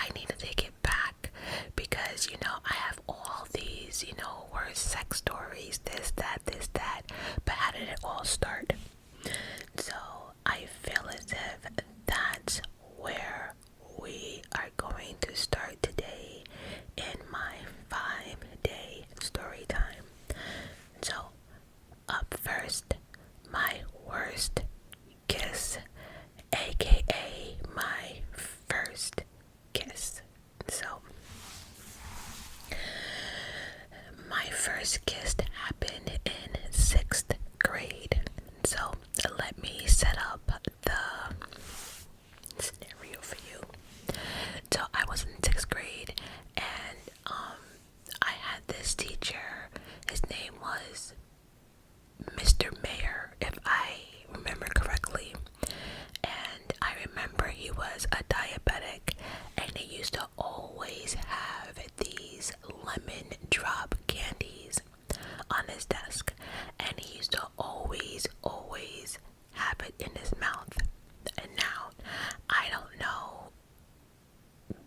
I need to take it back because, I have all these, worst sex stories, this, that, but how did it all start? So I feel as if that's where we are going to start today in my 5-day story time. So, up first, my worst kiss, aka my first kiss. So, my first kiss happened in 6th grade. So, let me set up the scenario for you. So, I was in 6th grade and I had this teacher. His name was Mr. Mayer, if I remember correctly. And I remember he was a diabetic and he used to always have these lemon drop candies on his desk. And he used to always have it in his mouth. And now, I don't know,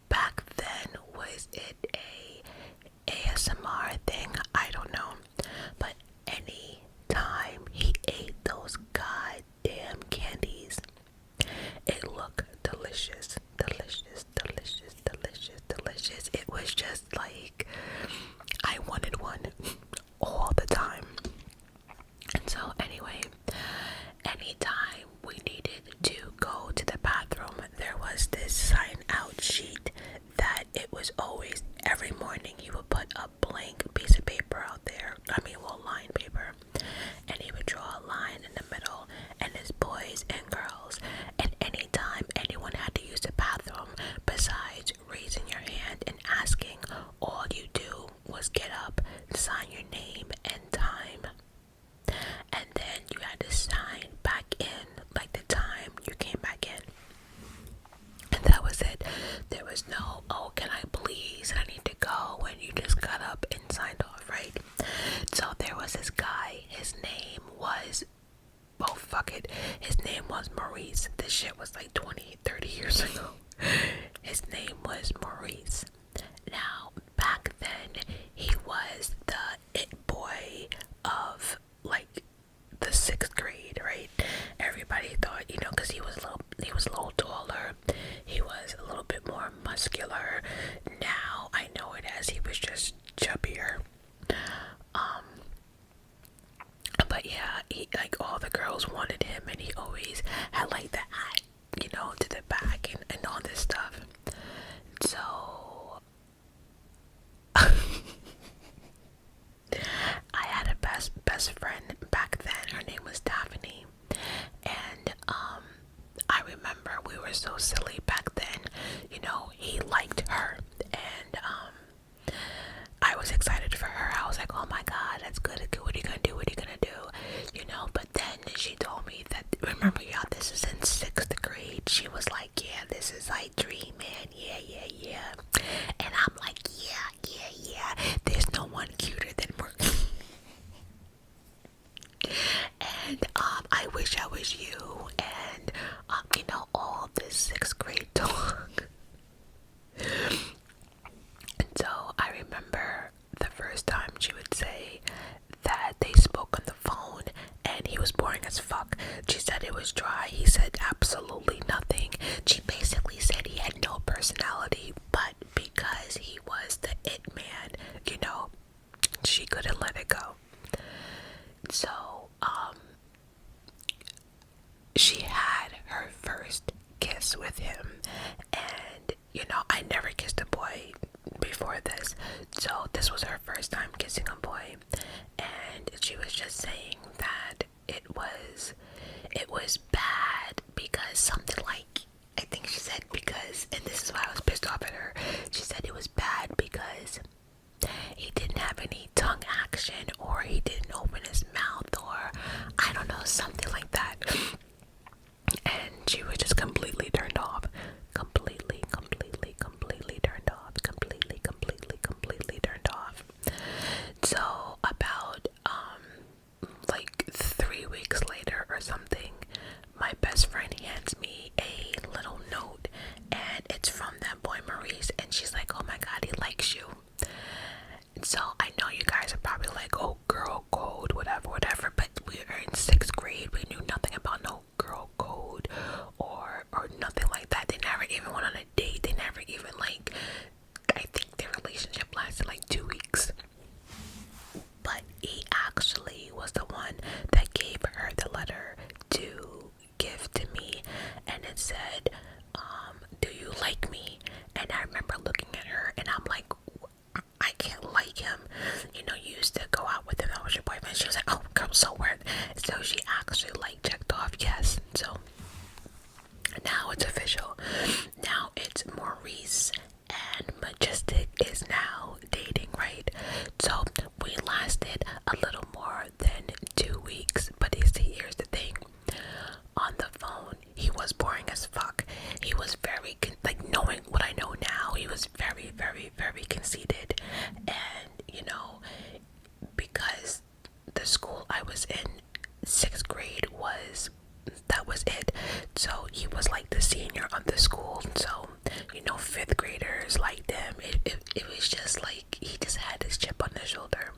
back then, was it a ASMR thing? I don't know. But any time he ate those goddamn candies, it looked delicious. It was just like I wanted one all the time. And so anyway, anytime we needed to go to the bathroom, there was this sign out sheet that it was always, every morning he would put a blank piece of paper out there. Line paper. And he would draw a line in the middle, and it's boys and girls. And anytime anyone had to use the bathroom, besides raising your hand and asking, all you do was get up, sign your name and time, and then you had to sign back in like the time you came back in. And that was it. There was no, oh, can I please? I need to go. And you just got up and signed off, right? So there was this guy. His name was, oh, fuck it. His name was Maurice. This shit was like 20, 30 years ago. His name was Maurice. Now, back then, he was the it boy of like the 6th grade, right? Everybody thought, because he was a little taller, he was a little bit more muscular. Now I know it as he was just chubbier. But yeah, he, like, all the girls wanted him, and he always had like the hat, to the back and all this stuff. So I had a best friend back then. Her name was Daphne, and I remember we were so silly back then. He liked her, and I was excited for her. I was like, oh my god, that's good. What are you gonna do? But then she told me that, remember, y'all, this is in 6th grade. She was like, yeah, this is like dream, man. Yeah. And I'm like, yeah. There's no one cuter than Merc. And I wish I was you. And all this 6th grade talk. And so I remember the first time she would say that they spoke on the phone and he was boring as fuck. She said it was dry. He said absolutely nothing. She basically said he had no personality, but because he was the it man, she couldn't let it go. So, she had her first kiss with him, and I never kissed a boy before this, so this was her first time kissing a boy. And she was just saying that it was bad because something like, I think she said, because, and this is why I was pissed off at her, she said it was bad because he didn't have any tongue action, or he didn't open his mouth, or I don't know, something like that. And she was just completely turned off. Completely turned off. So about like 3 weeks later or something, my best friend hands me said, do you like me? And I remember looking at her and I'm like, I can't like him. You know, you used to go out with him. That was your boyfriend. She was like, oh, girl, so weird. So she actually like checked off yes. So now it's official. Now it's Maurice and Majestic is now dating, right? So we lasted a little more than 2 weeks. But you see, here's the thing. On the phone, he was boring as fuck. He was very, like, knowing what I know now, he was very, very, very conceited. And, you know, because the school I was in, 6th grade that was it. So he was like the senior of the school. So, you know, 5th graders liked him. It was just like, he just had this chip on his shoulder.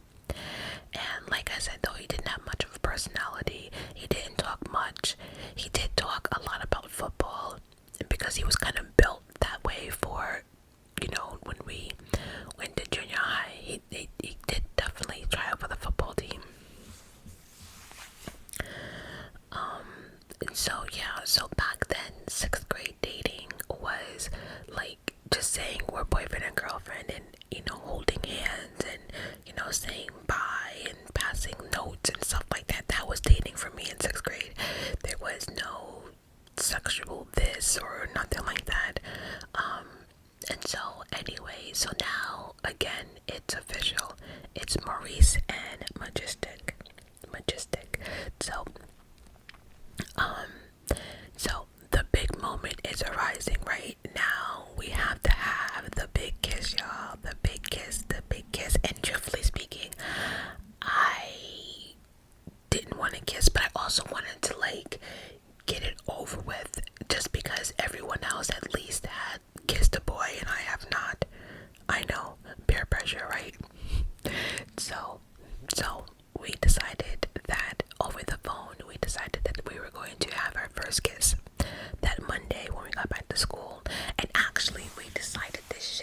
And like I said, though, he didn't have much of a personality. He didn't talk much. He did talk a lot about football because he was kind of built that way for, you know, when we went to junior high. He did definitely try out for the football team. So yeah, so back then, 6th grade dating was like just saying we're boyfriend and girlfriend, and, you know, holding hands and, you know, saying bye and passing notes and stuff like that. That was dating for me in 6th grade. There was no sexual this or nothing like that. And so anyway, so now again it's official. It's Maurice and Majestic. So the big moment is arising right now. We have to have the big kiss, y'all. The big kiss. And truthfully speaking, I didn't want to kiss, but I also wanted to like get it over with, just because everyone else at least had kissed a boy and I have not. I know, peer pressure, right? So we decided that over the phone, we decided that we were going to have our first kiss that Monday when we got back to school. And actually, we decided this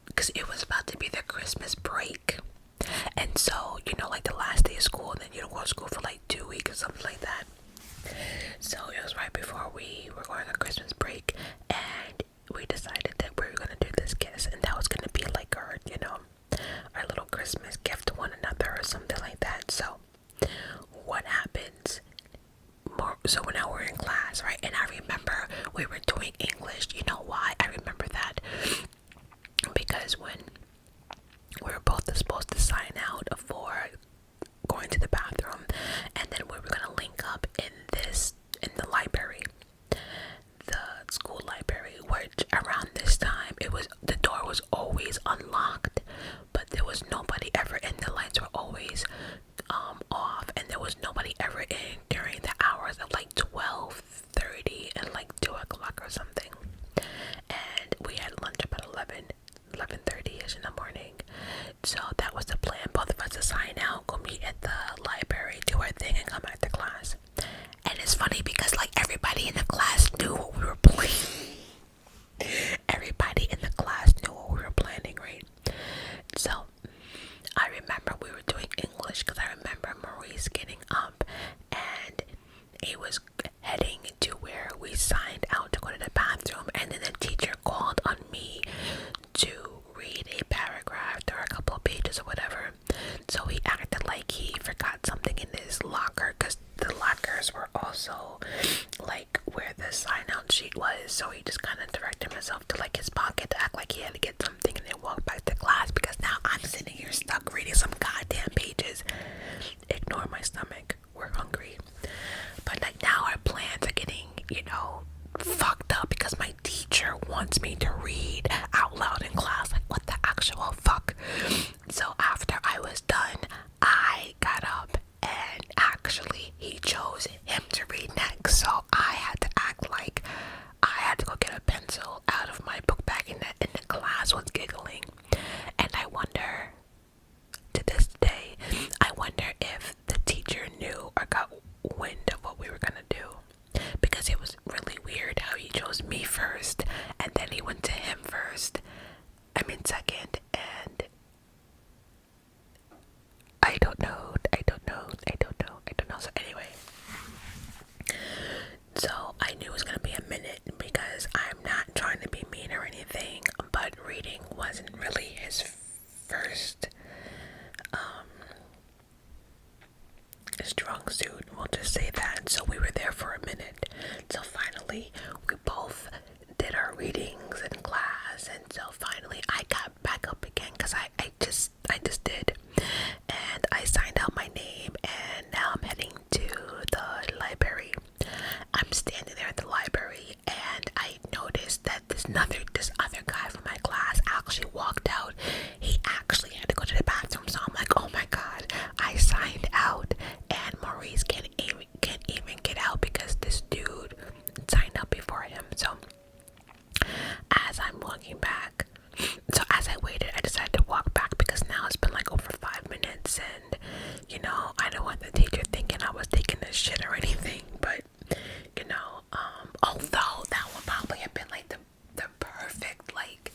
because it was about to be the Christmas break. And so, you know, like the last day of school, and then you don't go to school for like 2 weeks or something like that. So it was right before we were going on Christmas break, and we decided that we were gonna do this kiss, and that was gonna be like our, you know, our little Christmas gift to one another or something like that. So what happens? So now we're in class, right? And I remember we were doing English. You know why I remember that? Because when we were both supposed to sign out for going to the bathroom, and then we were gonna link up in the library, the school library, which around this time the door was always unlocked, but there was nobody ever in. The lights were always off, and there was nobody ever in during the hours of like 12:30 and like 2 o'clock or something. And we had lunch about 11:30ish in the morning. So that was the plan. Both of us to sign out, go meet at the library, do our thing, and come back to class. And it's funny because like everybody in the class knew what we were planning. Everybody in the class knew what we were planning, right? So I remember we were doing English because I remember Maurice getting up and he was heading to where we signed out to go to the bathroom, and then the teacher called on me to read a paragraph or a couple of pages or whatever. So he acted like he forgot something in his locker, because the lockers were also like where the sign out sheet was. So he just kind of directed himself to like his pocket to act like he had to get something, and then walk back to class, because now I'm sitting here stuck reading some goddamn pages. Ignore my stomach, we're hungry. But like now our plans are getting, you know, fucked up because my teacher wants me to read out loud in class. Like, what the actual fuck? So after I was done, I got up, and actually he chose him to read next. So I had to act like I had to go get a pencil out of my book bag, and the class was giggling. And I wonder, to this day, I wonder if the teacher knew or got wind of what we were gonna do, because it was really weird how he chose me first and then he went to him first, I mean second, and soon. We'll just say that. So we were there for a minute. So finally, we both did our readings in class, and so finally I got back up again because I just did, and I signed out my name, and now I'm heading to the library. I'm standing there at the library, and I noticed that this other guy from my class actually walked out. He actually had to go to the bathroom, so I'm like, oh my god, I signed out, and Maurice can't even get out because this dude signed up before him. So as I'm walking back, so as I waited, I decided to walk back because now it's been like over 5 minutes, and you know, I don't want the teacher thinking I was taking a shit or anything, but you know, although that would probably have been like the perfect like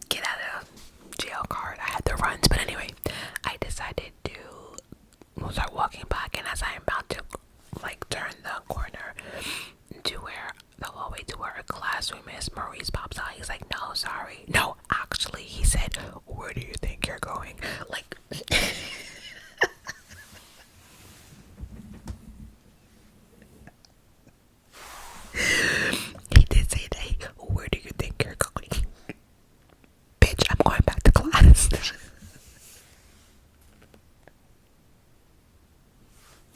get out of jail card. I had the runs, but anyway, I decided to start walking back, and as I'm about to like turn the corner to where the hallway to where a classroom is, Maurice pops out. He's like, no, sorry. No, actually, he said, where do you think you're going? Like, he did say that. Where do you think you're going? Bitch, I'm going back to class.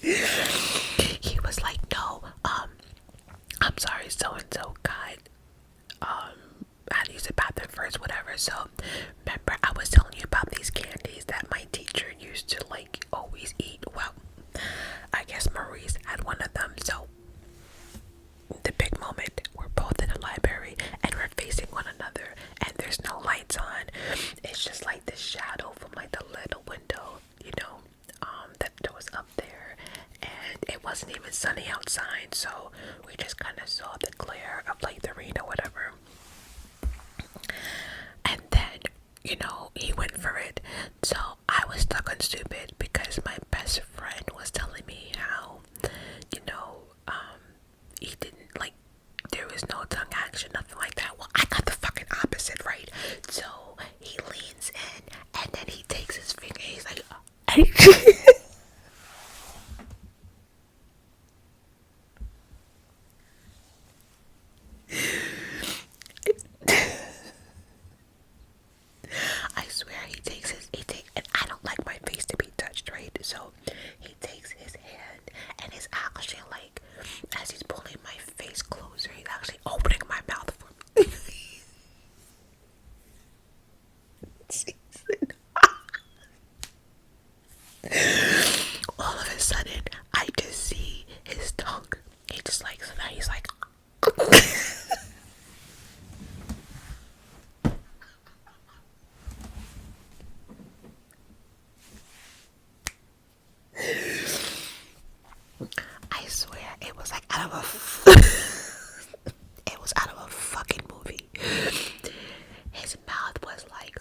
He was like, no, I'm sorry, so-and-so guy, I had to use the bathroom first, whatever. So remember I was telling you about these candies that my teacher used to like always eat? Well, I guess Maurice had one of them. So the big moment, we're both in the library and we're facing one another, and there's no lights on. It's just like this shadow from like the little window, you know, that was up there, and it wasn't even sunny outside, so we just kind of saw the glare of like the rain or whatever. And then, you know, he went for it. So I was stuck on stupid because my best friend was telling me how, you know, he didn't like, there was no tongue action, nothing like that. Well, I got the fucking opposite, right? So he leans in, and then he takes his finger, he's like, I swear and I don't like my face to be touched, right? So he takes his hand and is actually like, as he's pulling my face closer, he's actually opening my mouth for me. All of a sudden, I just see his tongue. He just like, so now he's like, I swear it was like out of it was out of a fucking movie. His mouth was like,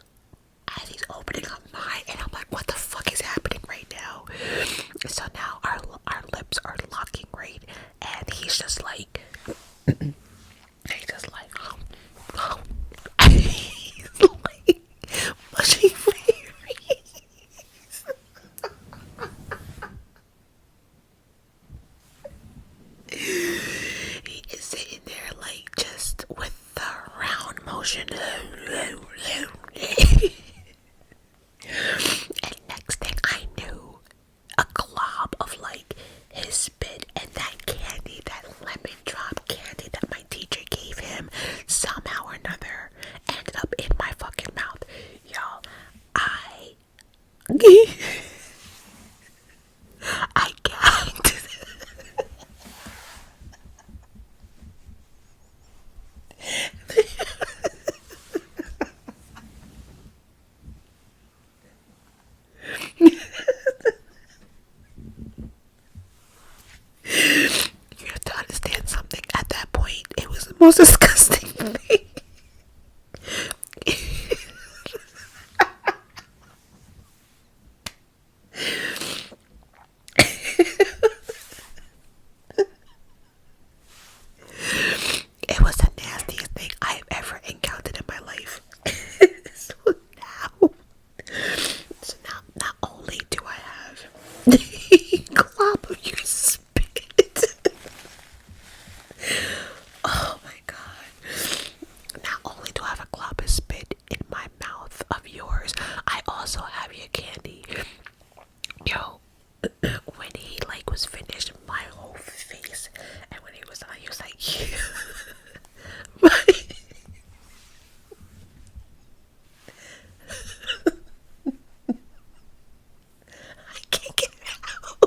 as he's opening up mine, and I'm like, what the fuck is happening right now? So now our lips are locking, right? And he's just like, he's just like, he's like mushing fairies. He is sitting there like just with the round motion. And next thing I knew, a glob of like his spit and that candy, that lemon drop candy that my teacher gave him, somehow or another ended up in my fucking mouth. Y'all, I gagged. You have to understand something. At that point, it was the most disgusting thing. It was the nastiest thing I have ever encountered in my life. So now not only do I have when he like was finished, my whole face, and when he was done, he was like, yeah. I can't get it out.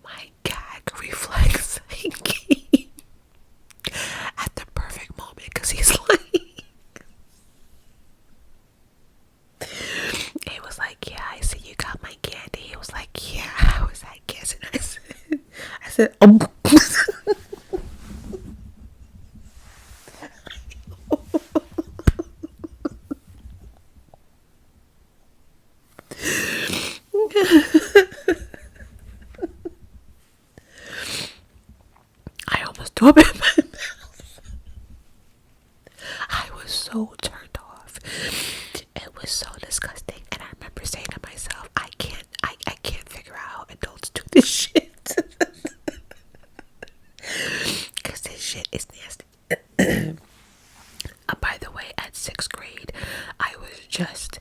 My gag reflex came at the perfect moment because he's like, he was like, yeah, I see you got my candy. He was like, yeah, I was like, yes, and I said, oh. I almost threw up in my mouth. I was so turned off. It was so disgusting. And I remember saying to myself, I can't figure out how adults do this shit. Because this shit is nasty. By the way, at 6th grade, I was just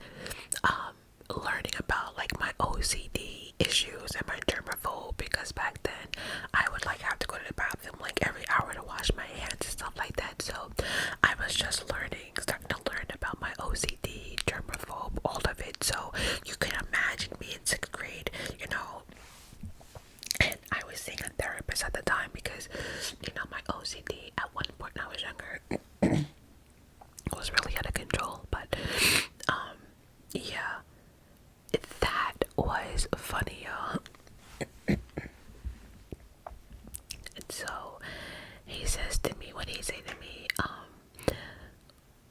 learning about like my OCD issues and my germaphobe, because back then I would like have to go to the bathroom like every hour to wash my hands and stuff like that. So I was just starting to learn about my OCD, germaphobe, all of it. So you can imagine me in 6th grade, you know. And I was seeing a therapist at the time because, you know, my OCD at one point when I was younger was really out of control. But yeah, that was funny, y'all. And so he says to me, what he said to me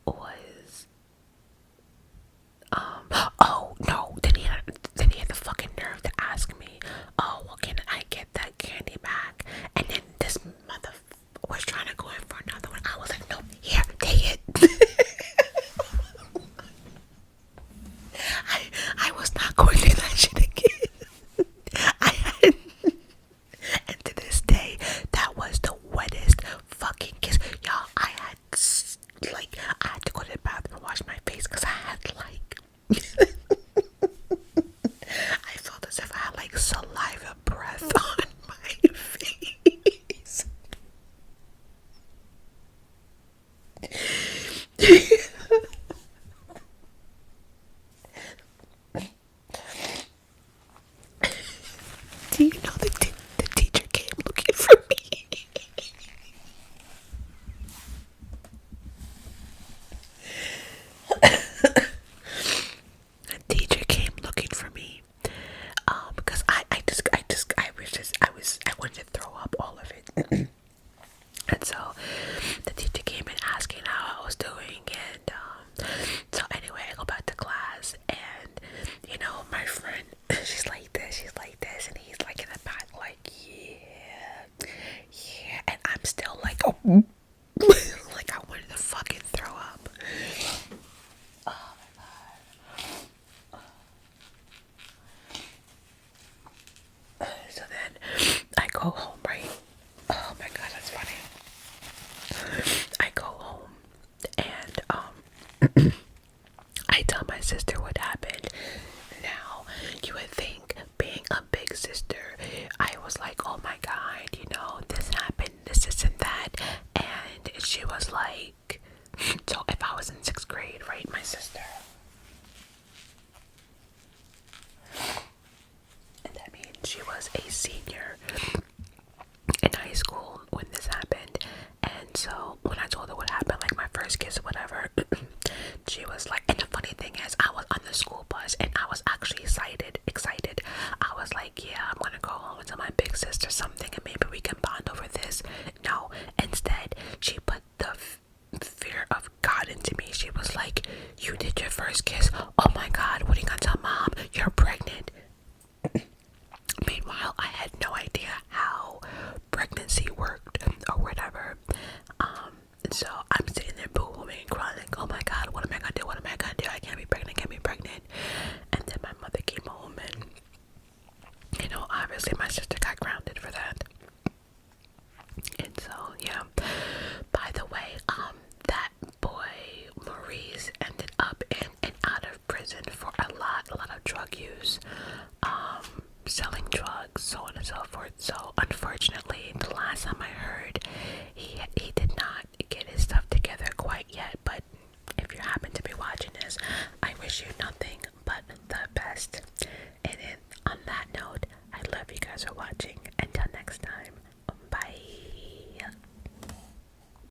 was oh no, then he had the fucking nerve to ask me, oh well, can I get that candy back? And then this mother was trying to go in for another one. I was like, no, here, take it. I was not going through that shit again. And to this day, that was the wettest fucking kiss. Y'all, I had to go to the bathroom and wash my face because I had like, I felt as if I had like saliva breath on my face. Do you know the teacher came looking for me? The teacher came looking for me because I wanted to throw up all of it. And so the teacher came in asking how I was doing, and so anyway, I go back to class, and you know, my friend, she's like this, and he's like in the back, like, yeah, and I'm still like, oh, like I wanted to fucking throw up. Oh my god. So then I go home, right? Oh my god, that's funny. I go home and I tell my sister what happened. Now, you would think, being a big sister, I was like, oh my god, you know, this happened, this and that. And she was like, so if I was in 6th grade, right, my sister, and that means she was a senior in high school when this happened. And so when I told her what happened, like my first kiss or whatever, she was like, and the funny thing is, I was on the school drug use, selling drugs, so on and so forth. So unfortunately, the last time I heard, he did not get his stuff together quite yet. But if you happen to be watching this, I wish you nothing but the best.